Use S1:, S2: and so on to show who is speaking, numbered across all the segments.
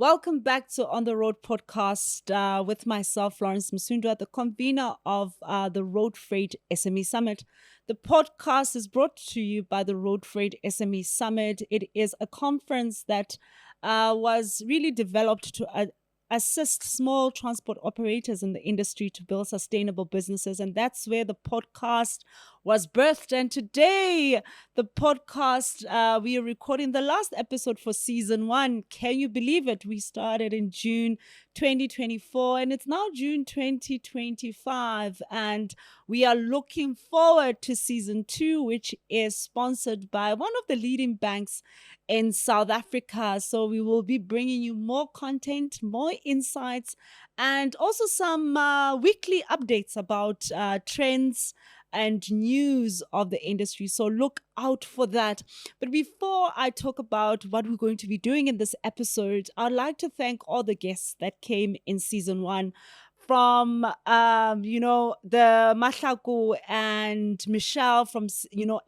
S1: Welcome back to On the Road podcast with myself, Florence Musundwa, the convener of the Road Freight SME Summit. The podcast is brought to you by the Road Freight SME Summit. It is a conference that was really developed to assist small transport operators in the industry to build sustainable businesses. And that's where the podcast was birthed. And today, the podcast, we are recording the last episode for season 1. Can you believe it? We started in June 2024 and it's now June 2025. And we are looking forward to season 2, which is sponsored by one of the leading banks in South Africa. So we will be bringing you more content, more insights, and also some weekly updates about trends and news of the industry. So look out for that. But before I talk about what we're going to be doing in this episode, I'd like to thank all the guests that came in season 1. From, the Mahlaku and Michelle from,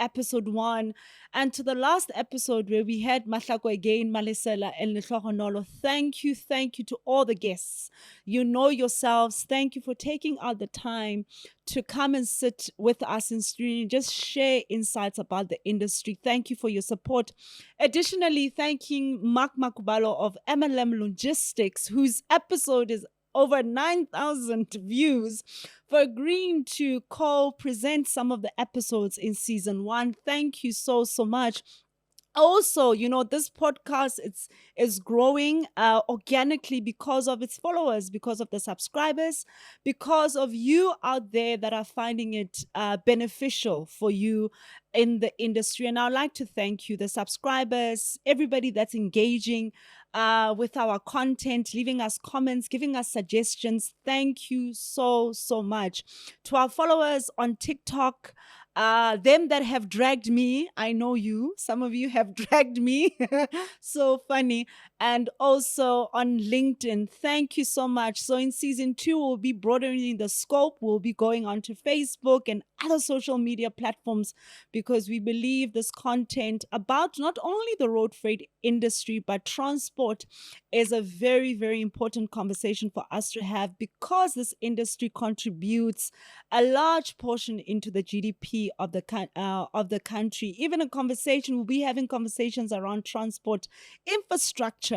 S1: episode 1, and to the last episode where we had Mahlaku again, Malisela and Nehlohonolo. Thank you to all the guests. You know yourselves. Thank you for taking out the time to come and sit with us in streaming, just share insights about the industry. Thank you for your support. Additionally, thanking Mark Makubalo of MLM Logistics, whose episode is over 9,000 views, for agreeing to co-present some of the episodes in season 1. Thank you so much. Also, this podcast is growing organically because of its followers, because of the subscribers, because of you out there that are finding it beneficial for you in the industry. And I'd like to thank you, the subscribers, everybody that's engaging with our content, leaving us comments, giving us suggestions. Thank you so much. To our followers on TikTok, them that have dragged me, I know you, some of you have dragged me. So funny. And also on LinkedIn, thank you so much. So in season 2, we'll be broadening the scope. We'll be going onto Facebook and other social media platforms because we believe this content about not only the road freight industry, but transport is a very, very important conversation for us to have because this industry contributes a large portion into the GDP of the country. Even a conversation, we'll be having conversations around transport infrastructure,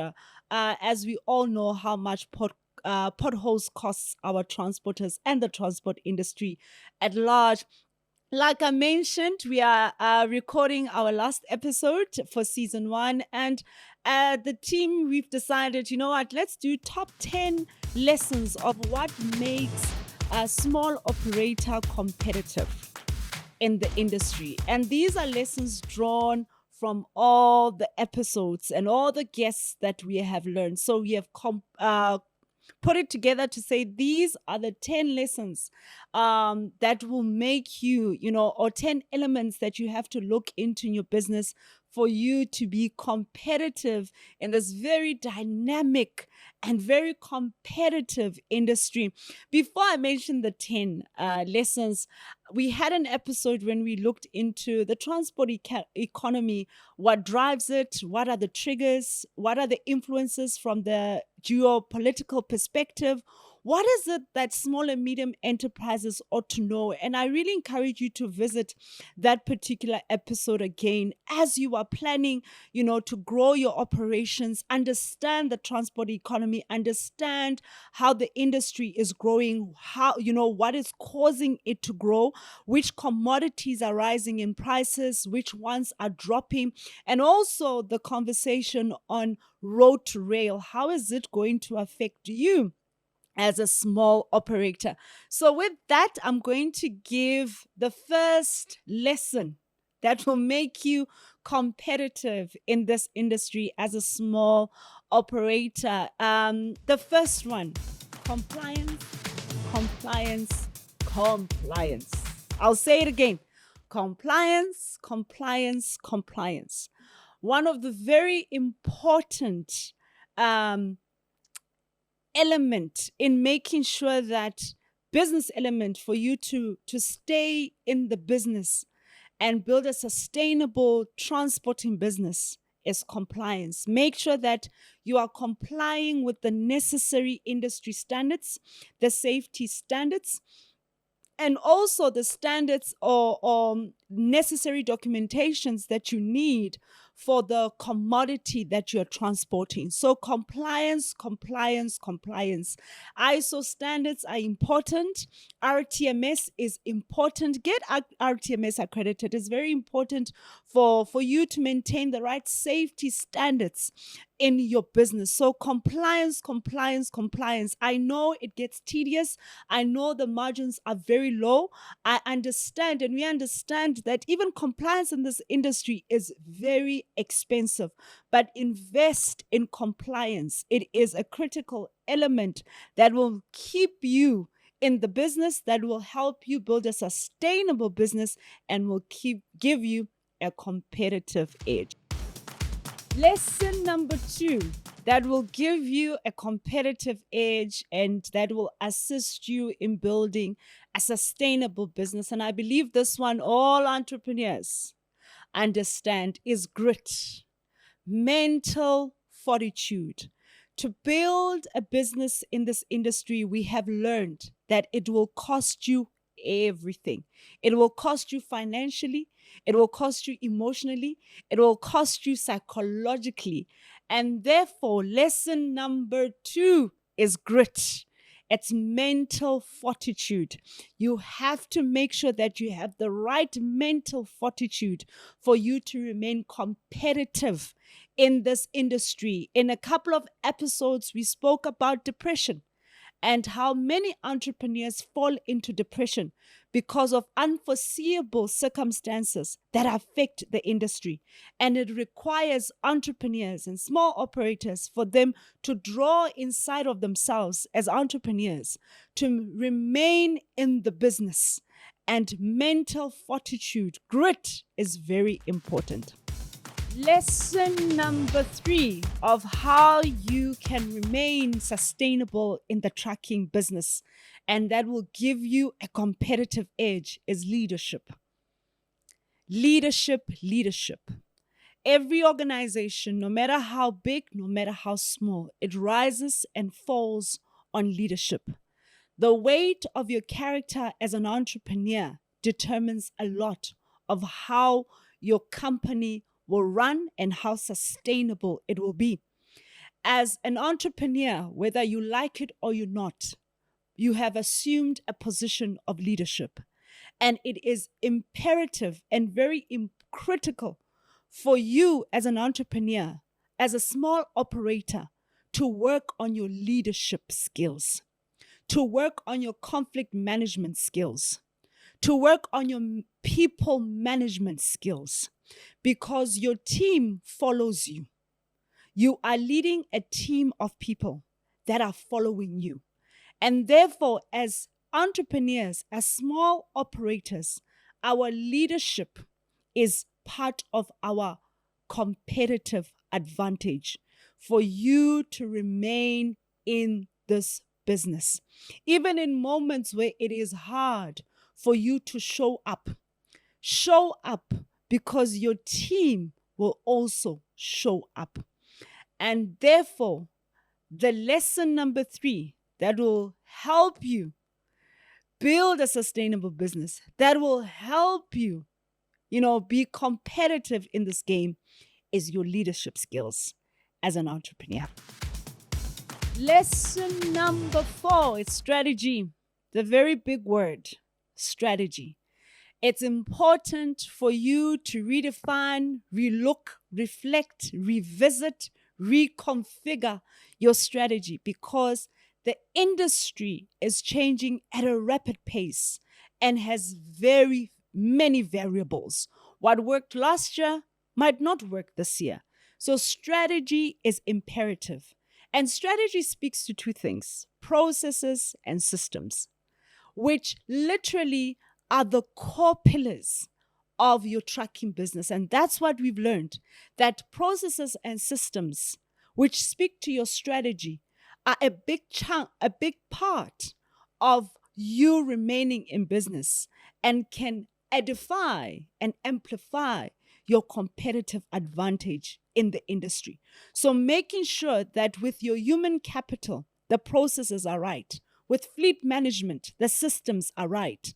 S1: as we all know how much potholes costs our transporters and the transport industry at large. Like I mentioned, we are recording our last episode for season 1, and the team, we've decided, you know what, let's do top 10 lessons of what makes a small operator competitive in the industry. And these are lessons drawn from all the episodes and all the guests that we have learned. So we have put it together to say these are the 10 lessons that will make you, or 10 elements that you have to look into in your business for you to be competitive in this very dynamic and very competitive industry. Before I mention the 10 lessons, we had an episode when we looked into the transport economy, what drives it, what are the triggers, what are the influences from the geopolitical perspective. What is it that small and medium enterprises ought to know? And I really encourage you to visit that particular episode again as you are planning, to grow your operations, understand the transport economy, understand how the industry is growing, how, what is causing it to grow, which commodities are rising in prices, which ones are dropping, and also the conversation on road to rail. How is it going to affect you as a small operator? So with that, I'm going to give the first lesson that will make you competitive in this industry as a small operator. The first one, compliance. I'll say it again. Compliance. One of the very important element in making sure that business element for you to stay in the business and build a sustainable transporting business is compliance. Make sure that you are complying with the necessary industry standards, the safety standards, and also the standards or necessary documentations that you need for the commodity that you're transporting. So compliance, compliance, compliance. ISO standards are important. RTMS is important. Get RTMS accredited. It's very important for you to maintain the right safety standards in your business. So compliance, compliance, compliance. I know it gets tedious. I know the margins are very low. I understand, and we understand that even compliance in this industry is very expensive. But invest in compliance. It is a critical element that will keep you in the business, that will help you build a sustainable business, and will give you a competitive edge. Lesson number 2 that will give you a competitive edge and that will assist you in building a sustainable business. And I believe this one all entrepreneurs understand is grit, mental fortitude. To build a business in this industry, we have learned that it will cost you everything. It will cost you financially, it will cost you emotionally, it will cost you psychologically. And therefore, lesson number 2 is grit. It's mental fortitude. You have to make sure that you have the right mental fortitude for you to remain competitive in this industry. In a couple of episodes, we spoke about depression and how many entrepreneurs fall into depression because of unforeseeable circumstances that affect the industry. And it requires entrepreneurs and small operators for them to draw inside of themselves as entrepreneurs to remain in the business. And mental fortitude, grit, is very important. Lesson number 3 of how you can remain sustainable in the trucking business and that will give you a competitive edge is leadership. Leadership, leadership. Every organization, no matter how big, no matter how small, it rises and falls on leadership. The weight of your character as an entrepreneur determines a lot of how your company will run and how sustainable it will be. As an entrepreneur, whether you like it or you're not, you have assumed a position of leadership. And it is imperative and very critical for you as an entrepreneur, as a small operator, to work on your leadership skills, to work on your conflict management skills, to work on your people management skills, because your team follows you. You are leading a team of people that are following you. And therefore, as entrepreneurs, as small operators, our leadership is part of our competitive advantage for you to remain in this business. Even in moments where it is hard for you to show up because your team will also show up. And therefore, the lesson number 3 that will help you build a sustainable business, that will help you, be competitive in this game, is your leadership skills as an entrepreneur. Lesson number 4 is strategy. The very big word, strategy. It's important for you to redefine, relook, reflect, revisit, reconfigure your strategy because the industry is changing at a rapid pace and has very many variables. What worked last year might not work this year. So strategy is imperative. And strategy speaks to 2 things, processes and systems, which literally are the core pillars of your trucking business. And that's what we've learned, that processes and systems, which speak to your strategy, are a big part of you remaining in business and can edify and amplify your competitive advantage in the industry. So making sure that with your human capital, the processes are right. With fleet management, the systems are right.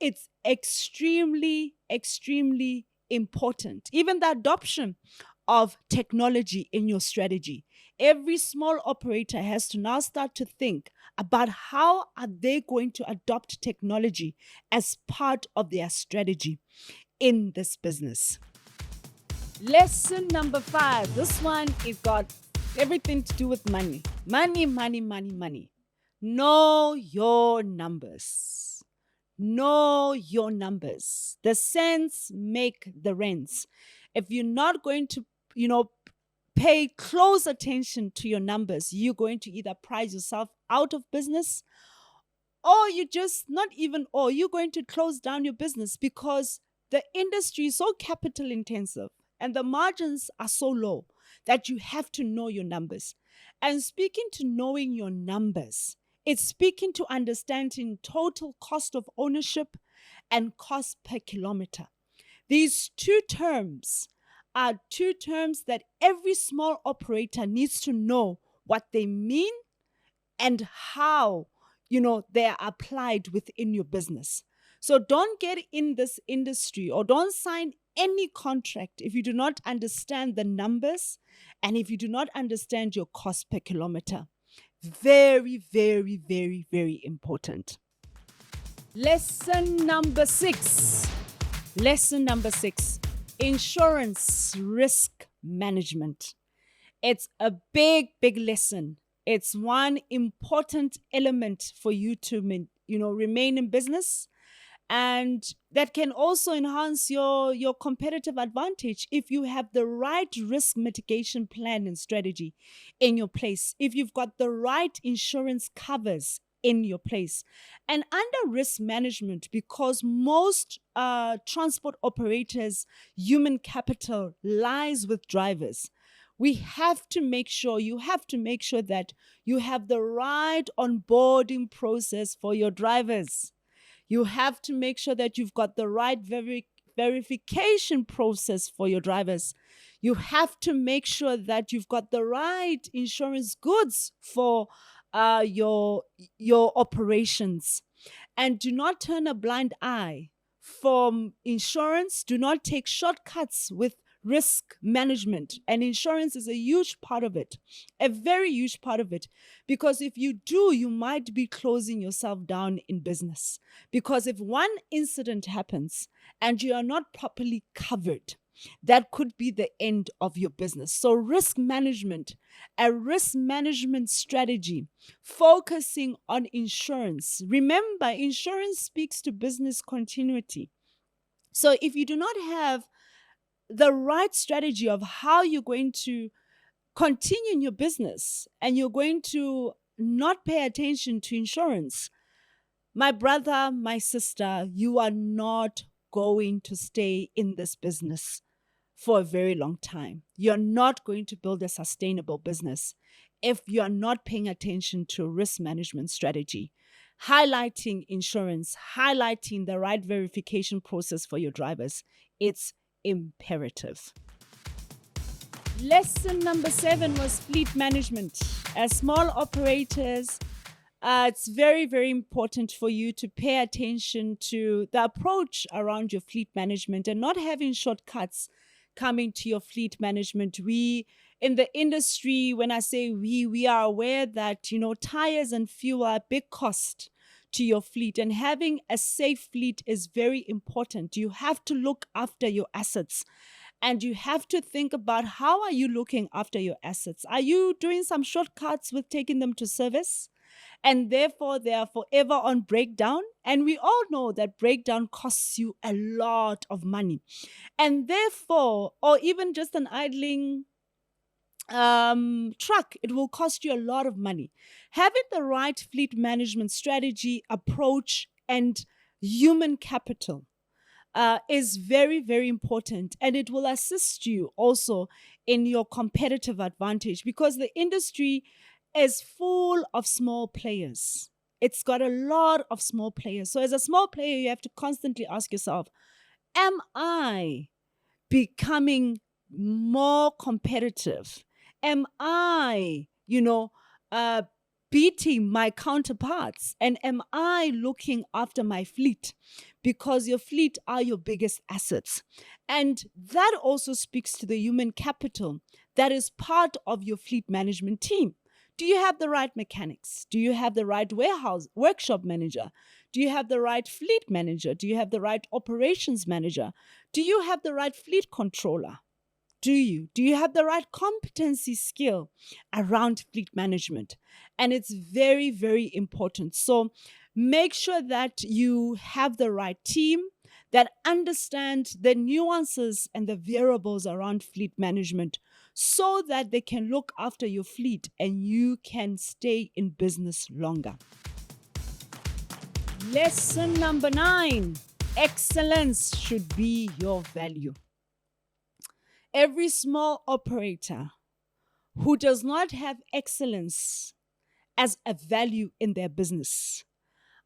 S1: It's extremely, extremely important. Even the adoption of technology in your strategy. Every small operator has to now start to think about how are they going to adopt technology as part of their strategy in this business. Lesson number 5. This one is got everything to do with money. Money, money, money, money. Know your numbers. Know your numbers. The cents make the rents. If you're not going to, pay close attention to your numbers, you're going to either price yourself out of business, or you're going to close down your business because the industry is so capital intensive and the margins are so low that you have to know your numbers. And speaking to knowing your numbers, it's speaking to understanding total cost of ownership and cost per kilometer. These two terms are two terms that every small operator needs to know what they mean and how, they are applied within your business. So don't get in this industry or don't sign any contract if you do not understand the numbers and if you do not understand your cost per kilometer. Very, very, very, very important. Lesson number 6. Insurance risk management. It's a big, big lesson. It's one important element for you to, remain in business. And that can also enhance your competitive advantage if you have the right risk mitigation plan and strategy in your place, if you've got the right insurance covers in your place. And under risk management, because most transport operators' human capital lies with drivers, you have to make sure that you have the right onboarding process for your drivers. You have to make sure that you've got the right verification process for your drivers. You have to make sure that you've got the right insurance goods for your operations. And do not turn a blind eye from insurance. Do not take shortcuts with risk management. And insurance is a huge part of it, a very huge part of it. Because if you do, you might be closing yourself down in business. Because if one incident happens and you are not properly covered, that could be the end of your business. So risk management, a risk management strategy focusing on insurance. Remember, insurance speaks to business continuity. So if you do not have the right strategy of how you're going to continue in your business and you're going to not pay attention to insurance, my brother, my sister, you are not going to stay in this business for a very long time. You're not going to build a sustainable business if you're not paying attention to risk management strategy, highlighting insurance, highlighting the right verification process for your drivers. It's imperative. Lesson number 7 was fleet management. As small operators, it's very, very important for you to pay attention to the approach around your fleet management and not having shortcuts coming to your fleet management. We in the industry, when I say we are aware that, tires and fuel are a big cost to your fleet, and having a safe fleet is very important. You have to look after your assets. And you have to think about, how are you looking after your assets? Are you doing some shortcuts with taking them to service? And therefore, they are forever on breakdown. And we all know that breakdown costs you a lot of money. And therefore, or even just an idling truck, it will cost you a lot of money. Having the right fleet management strategy, approach, and human capital is very, very important. And it will assist you also in your competitive advantage, because the industry is full of small players. It's got a lot of small players. So as a small player, you have to constantly ask yourself, am I becoming more competitive? Am I, beating my counterparts? And am I looking after my fleet? Because your fleet are your biggest assets. And that also speaks to the human capital that is part of your fleet management team. Do you have the right mechanics? Do you have the right workshop manager? Do you have the right fleet manager? Do you have the right operations manager? Do you have the right fleet controller? Do you have the right competency skill around fleet management? And it's very, very important. So make sure that you have the right team that understand the nuances and the variables around fleet management so that they can look after your fleet and you can stay in business longer. Lesson number 9, excellence should be your value. Every small operator who does not have excellence as a value in their business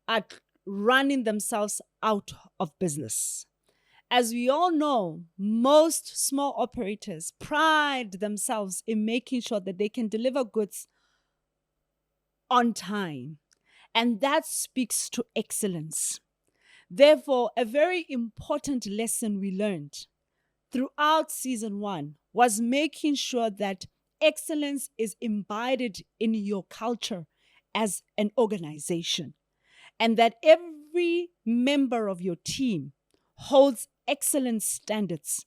S1: are running themselves out of business. As we all know, most small operators pride themselves in making sure that they can deliver goods on time, and that speaks to excellence. Therefore, a very important lesson we learned throughout season 1 was making sure that excellence is imbibed in your culture as an organization, and that every member of your team holds excellent standards,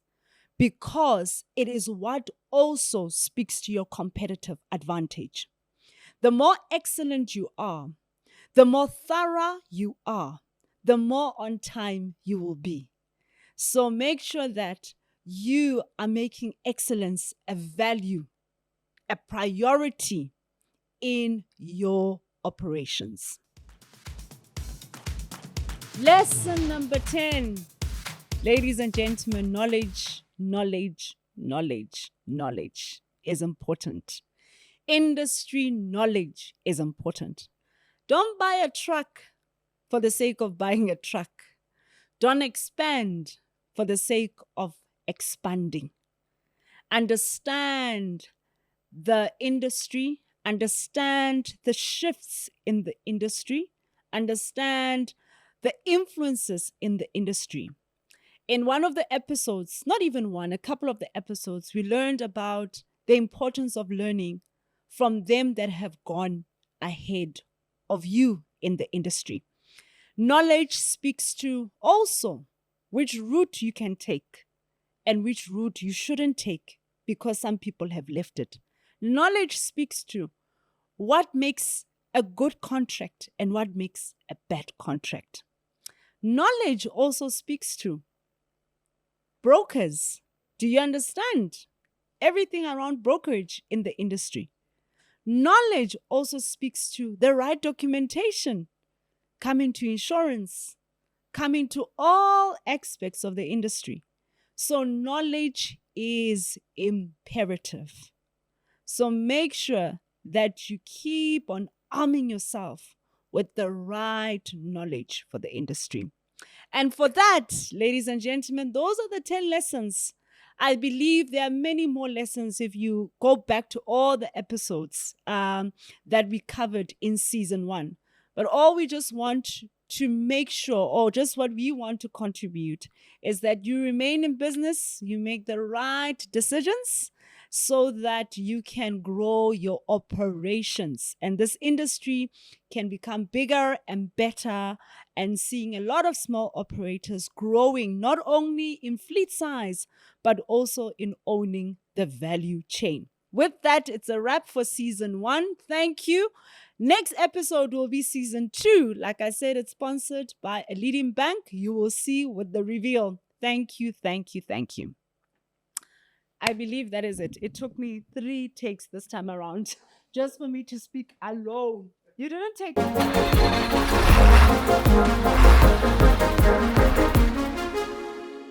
S1: because it is what also speaks to your competitive advantage. The more excellent you are, the more thorough you are, the more on time you will be. So make sure that you are making excellence a value, a priority in your operations. Lesson number 10. Ladies and gentlemen, knowledge is important. Industry knowledge is important. Don't buy a truck for the sake of buying a truck. Don't expand for the sake of expanding. Understand the industry, understand the shifts in the industry, understand the influences in the industry. In one of the episodes, not even one, a couple of the episodes, we learned about the importance of learning from them that have gone ahead of you in the industry. Knowledge speaks to also which route you can take and which route you shouldn't take because some people have left it. Knowledge speaks to what makes a good contract and what makes a bad contract. Knowledge also speaks to brokers. Do you understand everything around brokerage in the industry? Knowledge also speaks to the right documentation, coming to insurance, coming to all aspects of the industry. So knowledge is imperative. So make sure that you keep on arming yourself with the right knowledge for the industry. And for that, ladies and gentlemen, those are the 10 lessons. I believe there are many more lessons if you go back to all the episodes that we covered in season 1. But all we just want to make sure, or just what we want to contribute, is that you remain in business, you make the right decisions so that you can grow your operations. And this industry can become bigger and better, and seeing a lot of small operators growing, not only in fleet size, but also in owning the value chain. With that, it's a wrap for season 1. Thank you. Next episode will be season 2. Like I said, it's sponsored by a leading bank. You will see with the reveal. Thank you. I believe that is it. It took me 3 takes this time around just for me to speak alone. You didn't take